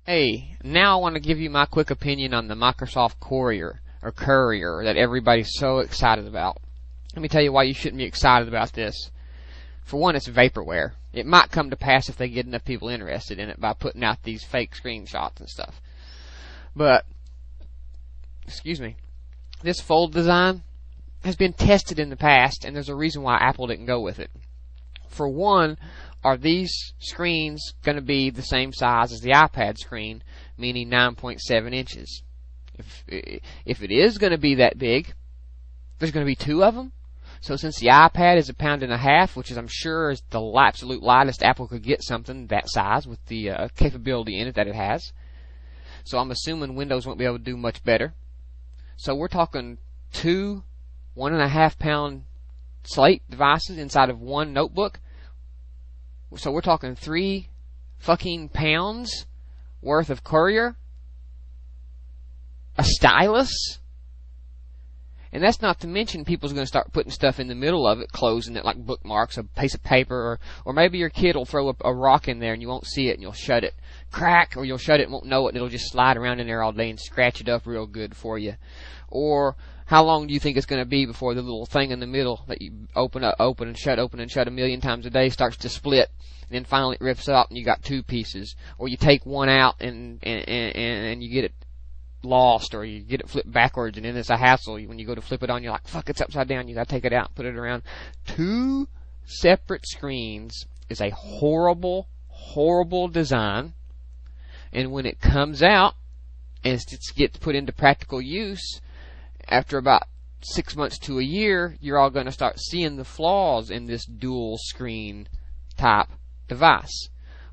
Hey, now I want to give you my quick opinion on the Microsoft Courier, or Courier, that everybody's so excited about. Let me tell you why you shouldn't be excited about this. For one, it's vaporware. It might come to pass if they get enough people interested in it by putting out these fake screenshots and stuff. But, excuse me, this fold design has been tested in the past, and there's a reason why Apple didn't go with it. For one, are these screens going to be the same size as the iPad screen, meaning 9.7 inches? If it is going to be that big, there's going to be two of them. So since the iPad is 1.5 pounds, which is I'm sure is the absolute lightest Apple could get something that size with the capability in it that it has. So I'm assuming Windows won't be able to do much better. So we're talking two 1.5 pound slate devices inside of one notebook. So we're talking 3 fucking pounds worth of Courier, a stylus, and that's not to mention people's going to start putting stuff in the middle of it, closing it like bookmarks, a piece of paper, or maybe your kid will throw a rock in there and you won't see it and you'll shut it, crack, or you'll shut it and won't know it and it'll just slide around in there all day and scratch it up real good for you. Or how long do you think it's going to be before the little thing in the middle that you open and shut a million times a day starts to split, and then finally it rips up and you got two pieces? Or you take one out and you get it lost, or you get it flipped backwards, and then it's a hassle. When you go to flip it on, you're like, fuck, it's upside down. You got to take it out, put it around. Two separate screens is a horrible, horrible design. And when it comes out and it gets put into practical use, after about 6 months to a year, you're all going to start seeing the flaws in this dual screen type device.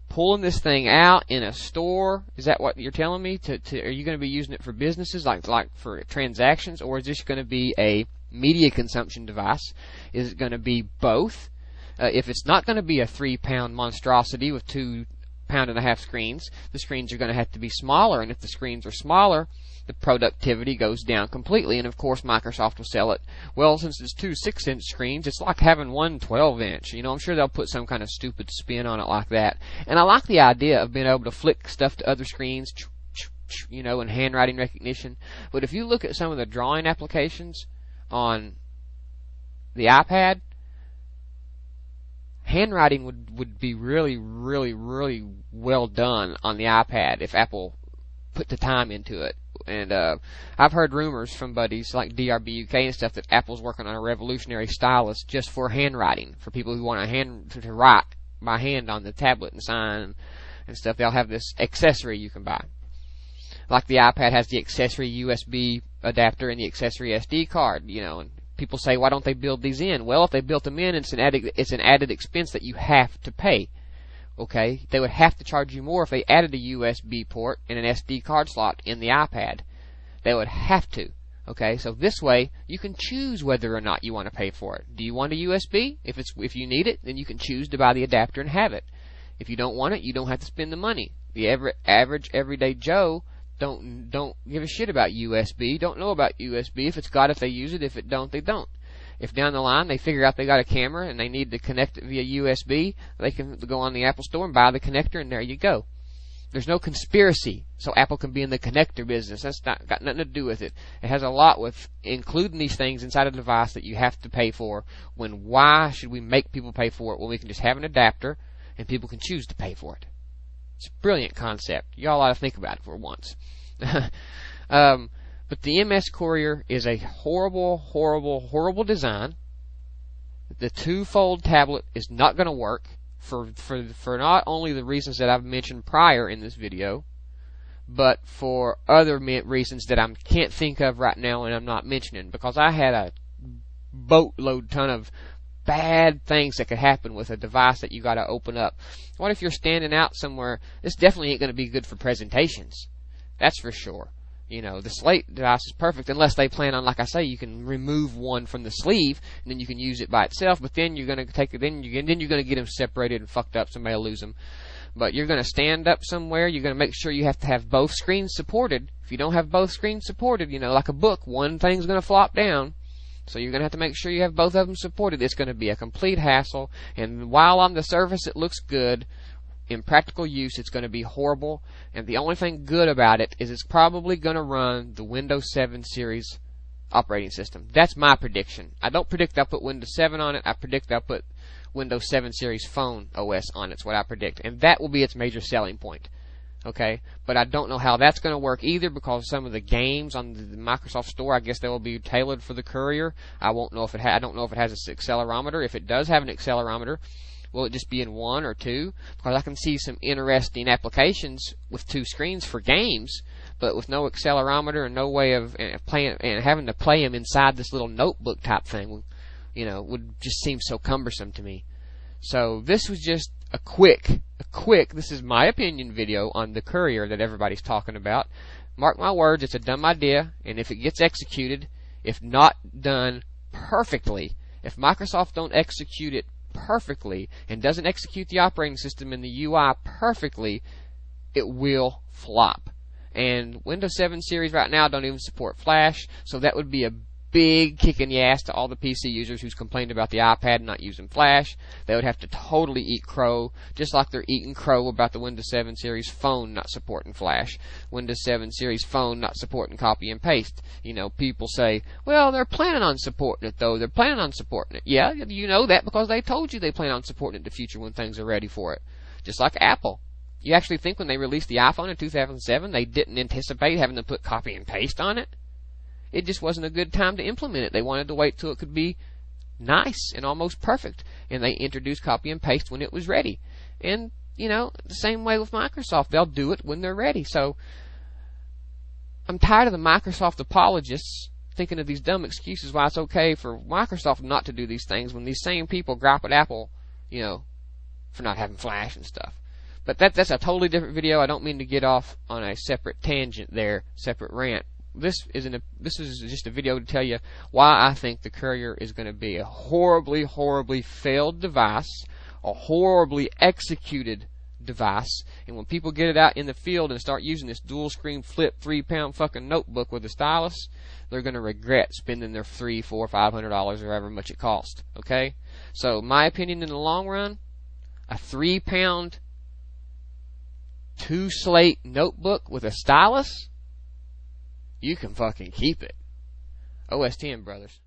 Pulling this thing out in a store, is that what you're telling me? Are you going to be using it for businesses, like for transactions, or is this going to be a media consumption device? Is it going to be both? If it's not going to be a 3-pound monstrosity with 2.5 pound screens, the screens are going to have to be smaller, and if the screens are smaller, the productivity goes down completely. And of course Microsoft will sell it, well, since it's two 6-inch screens, it's like having one 12-inch. I'm sure they'll put some kind of stupid spin on it like that. And I like the idea of being able to flick stuff to other screens, and handwriting recognition. But if you look at some of the drawing applications on the iPad, handwriting would be really, really, really well done on the iPad if Apple put the time into it. And I've heard rumors from buddies like DRB UK and stuff that Apple's working on a revolutionary stylus just for handwriting, for people who want to write by hand on the tablet and sign and stuff. They'll have this accessory you can buy. Like the iPad has the accessory USB adapter and the accessory SD card, and people say, why don't they build these in? Well, if they built them in, it's an added expense that you have to pay. Okay, they would have to charge you more if they added a USB port and an SD card slot in the iPad. They would have to. Okay, so this way you can choose whether or not you want to pay for it. Do you want a USB? If you need it, then you can choose to buy the adapter and have it. If you don't want it, you don't have to spend the money. The average everyday Joe don't give a shit about USB. Don't know about USB. If it's got it, they use it. If it don't, they don't. If down the line they figure out they got a camera and they need to connect it via USB, they can go on the Apple Store and buy the connector, and there you go. There's no conspiracy, so Apple can be in the connector business. That's got nothing to do with it. It has a lot with including these things inside a device that you have to pay for. Why should we make people pay for it when we can just have an adapter and people can choose to pay for it? It's a brilliant concept. Y'all ought to think about it for once. But the MS Courier is a horrible, horrible, horrible design. The two-fold tablet is not going to work for not only the reasons that I've mentioned prior in this video, but for other reasons that I can't think of right now and I'm not mentioning, because I had a boatload ton of bad things that could happen with a device that you got to open up. What if you're standing out somewhere? This definitely ain't going to be good for presentations. That's for sure. The slate device is perfect unless they plan on, like I say, you can remove one from the sleeve and then you can use it by itself. But then you're going to take it, then you're going to get them separated and fucked up. Somebody will lose them. But you're going to stand up somewhere. You're going to make sure you have to have both screens supported. If you don't have both screens supported, like a book, one thing's going to flop down. So you're going to have to make sure you have both of them supported. It's going to be a complete hassle. And while on the surface it looks good, in practical use, it's going to be horrible, and the only thing good about it is it's probably going to run the Windows 7 series operating system. That's my prediction. I don't predict they'll put Windows 7 on it. I predict they'll put Windows 7 series phone OS on it. That's what I predict, and that will be its major selling point. Okay, but I don't know how that's going to work either, because some of the games on the Microsoft Store, I guess they will be tailored for the Courier. I don't know if it has an accelerometer. If it does have an accelerometer, will it just be in 1 or 2? Because I can see some interesting applications with 2 screens for games, but with no accelerometer and no way of playing and having to play them inside this little notebook type thing, would just seem so cumbersome to me. So this was just a quick, this is my opinion video on the Courier that everybody's talking about. Mark my words, it's a dumb idea, and if it gets executed, if not done perfectly, if Microsoft don't execute it perfectly and doesn't execute the operating system and the UI perfectly, it will flop. And Windows 7 series right now don't even support Flash, so that would be a big kick in the ass to all the PC users who's complained about the iPad not using Flash. They would have to totally eat crow, just like they're eating crow about the Windows 7 series phone not supporting Flash, Windows 7 series phone not supporting copy and paste. People say, well, they're planning on supporting it, though. They're planning on supporting it. Yeah, you know that because they told you they plan on supporting it in the future when things are ready for it. Just like Apple. You actually think when they released the iPhone in 2007, they didn't anticipate having to put copy and paste on it? It just wasn't a good time to implement it. They wanted to wait till it could be nice and almost perfect, and they introduced copy and paste when it was ready. And, the same way with Microsoft. They'll do it when they're ready. So, I'm tired of the Microsoft apologists thinking of these dumb excuses why it's okay for Microsoft not to do these things when these same people gripe at Apple, for not having Flash and stuff. But that's a totally different video. I don't mean to get off on a separate tangent there, separate rant. This is just a video to tell you why I think the Courier is going to be a horribly, horribly failed device, a horribly executed device, and when people get it out in the field and start using this dual screen flip 3-pound fucking notebook with a stylus, they're going to regret spending their $300, $400, $500 or however much it cost. Okay? So my opinion in the long run, a 3-pound 2-slate notebook with a stylus, you can fucking keep it. OS 10, brothers.